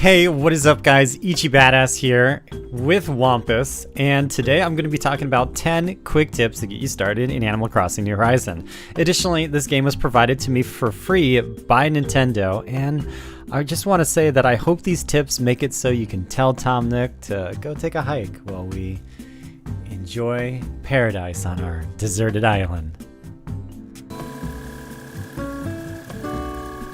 Hey, what is up guys? Ichibadass here with Wampus, and today I'm going to be talking about 10 quick tips to get you started in Animal Crossing New Horizon. Additionally, this game was provided to me for free by Nintendo, and I just want to say that I hope these tips make it so you can tell Tom Nook to go take a hike while we enjoy paradise on our deserted island.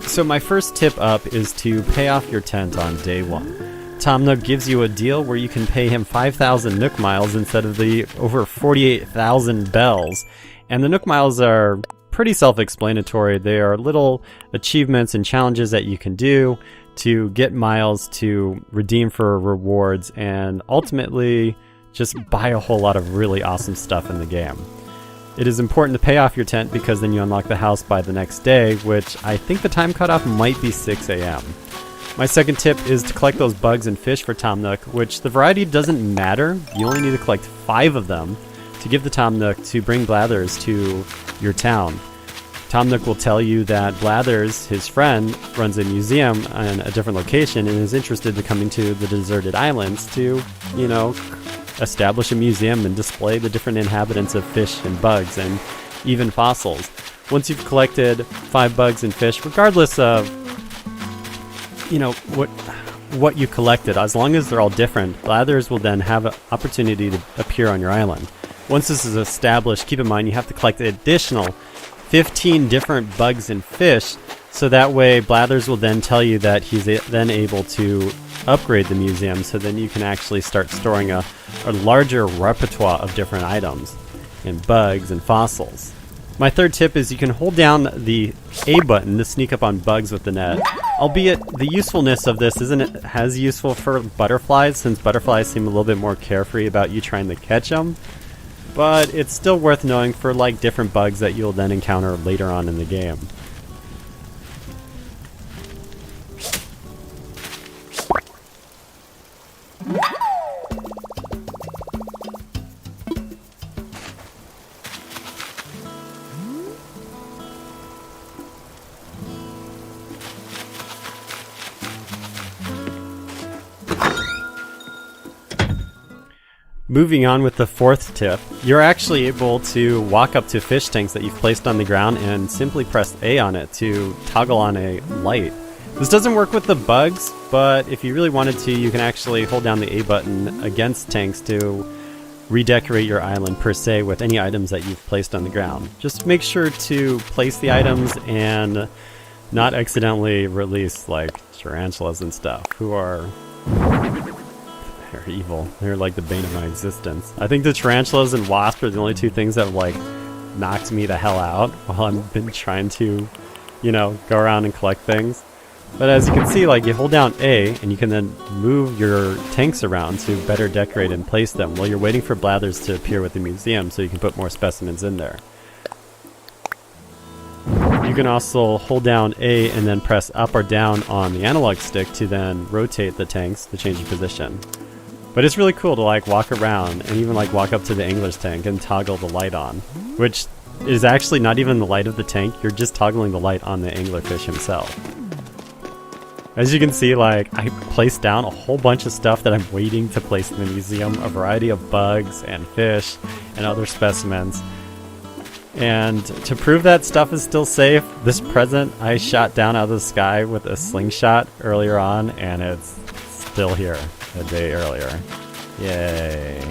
So my first tip up is to pay off your tent on day one. Tom Nook gives you a deal where you can pay him 5,000 Nook miles instead of the over 48,000 bells. And the Nook miles are pretty self-explanatory. They are little achievements and challenges that you can do to get miles to redeem for rewards and ultimately just buy a whole lot of really awesome stuff in the game. It is important to pay off your tent because then you unlock the house by the next day, which I think the time cutoff might be 6 a.m. My second tip is to collect those bugs and fish for Tom Nook, which the variety doesn't matter. You only need to collect 5 of them to give the Tom Nook to bring Blathers to your town. Tom Nook will tell you that Blathers, his friend, runs a museum in a different location and is interested in coming to the deserted islands to, establish a museum and display the different inhabitants of fish and bugs and even fossils. Once you've collected 5 bugs and fish, regardless of what you collected, as long as they're all different, Blathers will then have an opportunity to appear on your island. Once this is established, keep in mind you have to collect an additional 15 different bugs and fish, so that way Blathers will then tell you that he's then able to upgrade the museum, so then you can actually start storing a larger repertoire of different items and bugs and fossils. My third tip is you can hold down the A button to sneak up on bugs with the net. Albeit the usefulness of this isn't as useful for butterflies, since butterflies seem a little bit more carefree about you trying to catch them, but it's still worth knowing for different bugs that you'll then encounter later on in the game. Moving on with the fourth tip, you're actually able to walk up to fish tanks that you've placed on the ground and simply press A on it to toggle on a light. This doesn't work with the bugs, but if you really wanted to, you can actually hold down the A button against tanks to redecorate your island per se with any items that you've placed on the ground. Just make sure to place the items and not accidentally release tarantulas and stuff, who are... They're evil. They're like the bane of my existence. I think the tarantulas and wasps are the only 2 things that have knocked me the hell out while I've been trying to, go around and collect things. But as you can see, you hold down A and you can then move your tanks around to better decorate and place them while you're waiting for Blathers to appear with the museum so you can put more specimens in there. You can also hold down A and then press up or down on the analog stick to then rotate the tanks to change the position. But it's really cool to walk around and even walk up to the angler's tank and toggle the light on, which is actually not even the light of the tank, you're just toggling the light on the anglerfish himself. As you can see, I placed down a whole bunch of stuff that I'm waiting to place in the museum, a variety of bugs and fish and other specimens. And to prove that stuff is still safe, this present I shot down out of the sky with a slingshot earlier on, and it's still here a day earlier. Yay.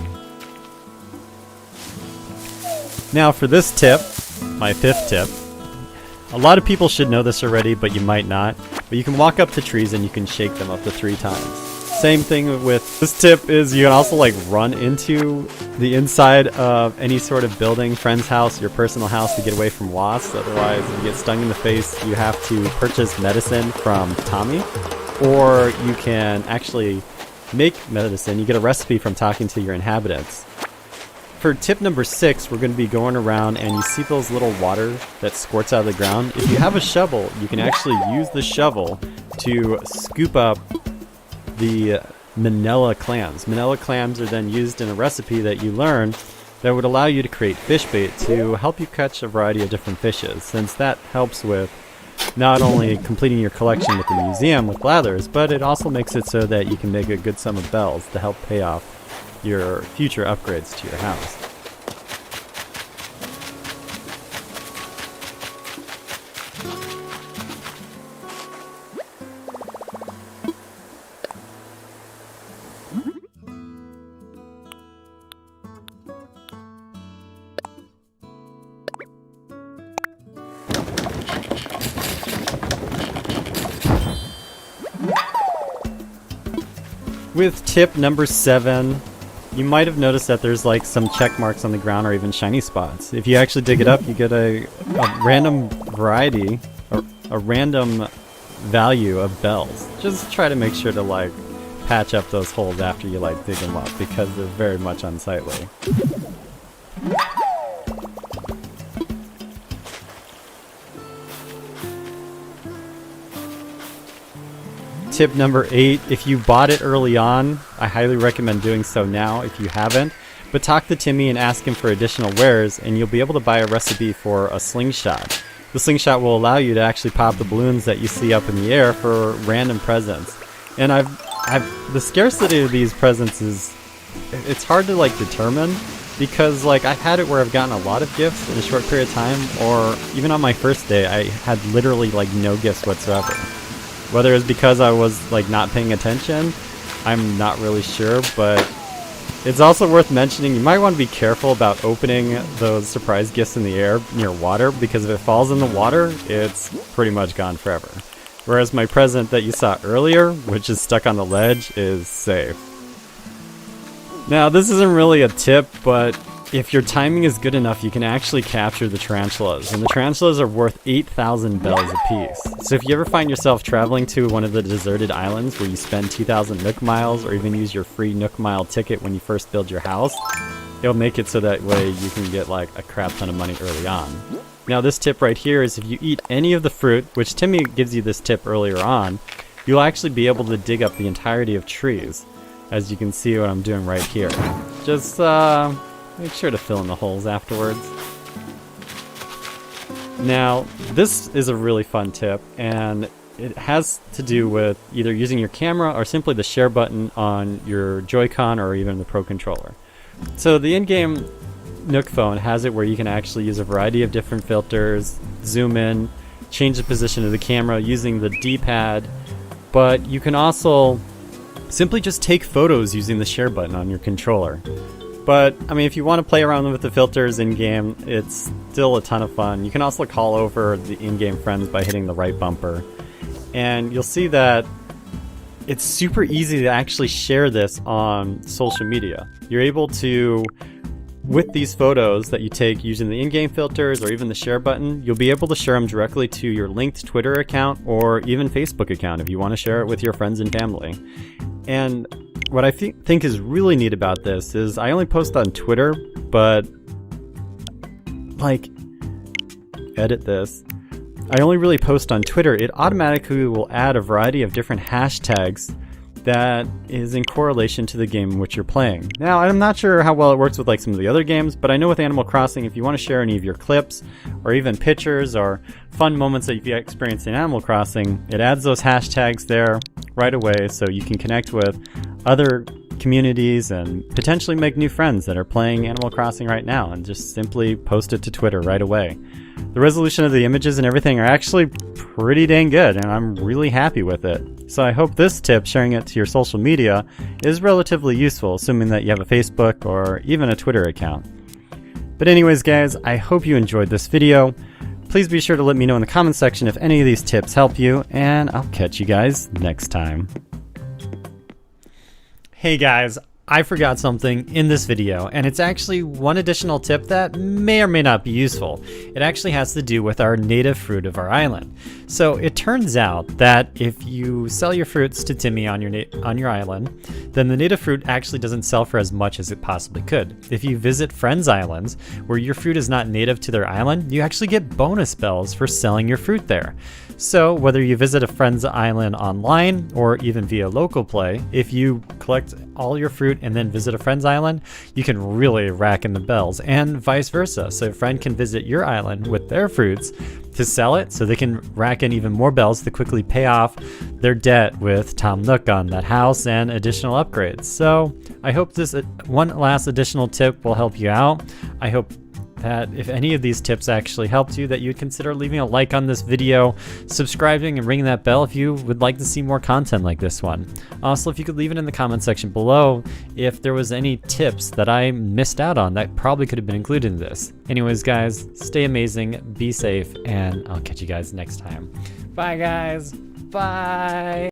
Now for this tip, my 5th tip. A lot of people should know this already, but you might not. But you can walk up to trees and you can shake them up to 3 times. Same thing with this tip is you can also run into the inside of any sort of building, friend's house, your personal house, to get away from wasps. Otherwise, if you get stung in the face, you have to purchase medicine from Tommy. Or you can actually make medicine. You get a recipe from talking to your inhabitants. For tip number 6, we're going to be going around and you see those little water that squirts out of the ground. If you have a shovel, you can actually use the shovel to scoop up the manila clams. Manila clams are then used in a recipe that you learn that would allow you to create fish bait to help you catch a variety of different fishes, since that helps with not only completing your collection with the museum with blathers, but it also makes it so that you can make a good sum of bells to help pay off your future upgrades to your house. With tip number 7, you might have noticed that there's like some check marks on the ground or even shiny spots. If you actually dig it up, you get a random variety or a random value of bells. Just try to make sure to like patch up those holes after you like dig them up, because they're very much unsightly. Tip number 8, if you bought it early on, I highly recommend doing so now if you haven't. But talk to Timmy and ask him for additional wares, and you'll be able to buy a recipe for a slingshot. The slingshot will allow you to actually pop the balloons that you see up in the air for random presents. And the scarcity of these presents it's hard to like determine, because like I've had it where I've gotten a lot of gifts in a short period of time, or even on my first day I had literally like no gifts whatsoever. Whether it's because I was like not paying attention, I'm not really sure, but it's also worth mentioning you might want to be careful about opening those surprise gifts in the air near water, because if it falls in the water, it's pretty much gone forever. Whereas my present that you saw earlier, which is stuck on the ledge, is safe. Now, this isn't really a tip, but if your timing is good enough, you can actually capture the tarantulas, and the tarantulas are worth 8,000 bells apiece. So if you ever find yourself traveling to one of the deserted islands where you spend 2,000 Nook miles, or even use your free Nook mile ticket when you first build your house, it'll make it so that way you can get like a crap ton of money early on. Now this tip right here is if you eat any of the fruit, which Timmy gives you this tip earlier on, you'll actually be able to dig up the entirety of trees, as you can see what I'm doing right here. Just make sure to fill in the holes afterwards. Now, this is a really fun tip, and it has to do with either using your camera or simply the share button on your Joy-Con or even the Pro Controller. So the in-game Nook phone has it where you can actually use a variety of different filters, zoom in, change the position of the camera using the D-pad, but you can also simply just take photos using the share button on your controller. But, I mean, if you want to play around with the filters in-game, it's still a ton of fun. You can also call over the in-game friends by hitting the right bumper. And you'll see that it's super easy to actually share this on social media. You're able to, with these photos that you take using the in-game filters or even the share button, you'll be able to share them directly to your linked Twitter account or even Facebook account if you want to share it with your friends and family. And what I think is really neat about this is I only post on Twitter, but like, edit this. I only really post on Twitter. It automatically will add a variety of different hashtags that is in correlation to the game in which you're playing. Now, I'm not sure how well it works with like some of the other games, but I know with Animal Crossing, if you want to share any of your clips or even pictures or fun moments that you've experienced in Animal Crossing, it adds those hashtags there right away so you can connect with other communities and potentially make new friends that are playing Animal Crossing right now, and just simply post it to Twitter right away. The resolution of the images and everything are actually pretty dang good, and I'm really happy with it. So I hope this tip, sharing it to your social media, is relatively useful, assuming that you have a Facebook or even a Twitter account. But anyways guys, I hope you enjoyed this video. Please be sure to let me know in the comments section if any of these tips help you, and I'll catch you guys next time. Hey guys, I forgot something in this video, and it's actually one additional tip that may or may not be useful. It actually has to do with our native fruit of our island. So it turns out that if you sell your fruits to Timmy on your island, then the native fruit actually doesn't sell for as much as it possibly could. If you visit friends' islands where your fruit is not native to their island, you actually get bonus bells for selling your fruit there. So whether you visit a friend's island online or even via local play, if you collect all your fruit and then visit a friend's island, you can really rack in the bells, and vice versa. So a friend can visit your island with their fruits to sell it so they can rack in even more bells to quickly pay off their debt with Tom Nook on that house and additional upgrades. So I hope this one last additional tip will help you out. I hope that if any of these tips actually helped you, that you'd consider leaving a like on this video, subscribing, and ringing that bell if you would like to see more content like this one. Also, if you could leave it in the comment section below if there was any tips that I missed out on that probably could have been included in this. Anyways, guys, stay amazing, be safe, and I'll catch you guys next time. Bye, guys. Bye.